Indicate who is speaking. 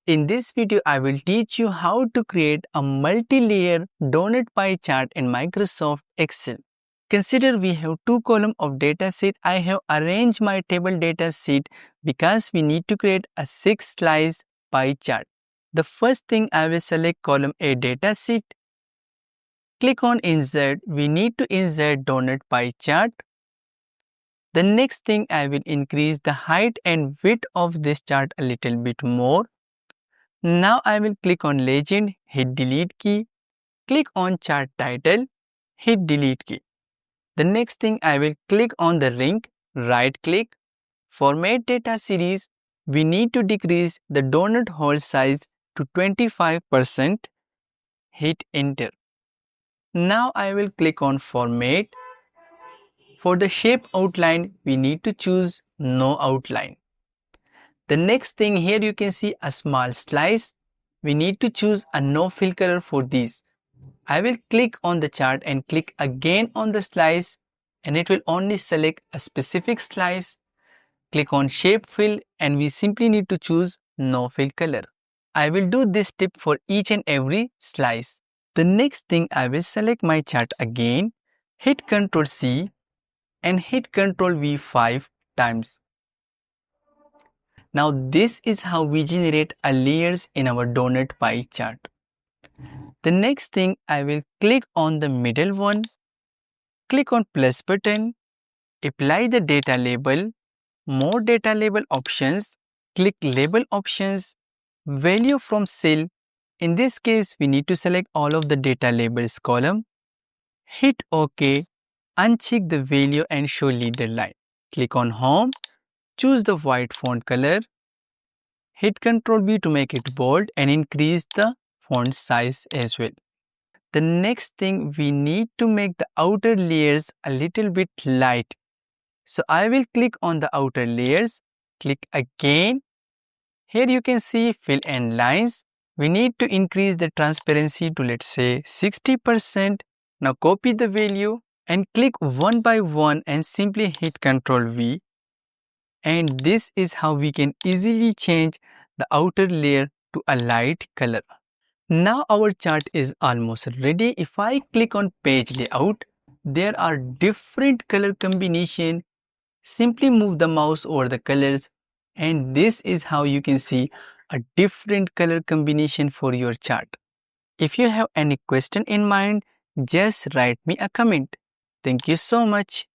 Speaker 1: In this video, I will teach you how to create a multi-layer donut pie chart in Microsoft Excel. Consider we have two columns of data sheet. I have arranged my table data sheet because we need to create a 6-slice pie chart. The first thing I will select column A data sheet. Click on insert. We need to insert donut pie chart. The next thing I will increase the height and width of this chart a little bit more. Now I will click on legend, hit delete key, click on chart title, hit delete key. The next thing I will click on the ring, right click, format data series. We need to decrease the donut hole size to 25%, hit enter. Now I will click on format. For the shape outline, we need to choose no outline. The next thing here you can see a small slice. We need to choose a no fill color for these. I will click on the chart and click again on the slice and it will only select a specific slice. Click on shape fill and we simply need to choose no fill color. I will do this tip for each and every slice. The next thing I will select my chart again, hit Ctrl C and hit Ctrl V 5 times. Now this is how we generate a layers in our donut pie chart. The next thing I will click on the middle one, click on plus button, apply the data label, more data label options, click label options, value from cell. In this case we need to select all of the data labels column, hit OK, uncheck the value and show leader line. Click on home, choose the white font color, hit Ctrl B to make it bold and increase the font size as well. The next thing we need to make the outer layers a little bit light. So I will click on the outer layers, click again. Here you can see fill and lines. We need to increase the transparency to let's say 60%. Now copy the value and click one by one and simply hit Ctrl V. And this is how we can easily change the outer layer to a light color. Now our chart is almost ready. If I click on page layout, there are different color combination. Simply move the mouse over the colors and this is how you can see a different color combination for your chart. If you have any question in mind, just write me a comment. Thank you so much.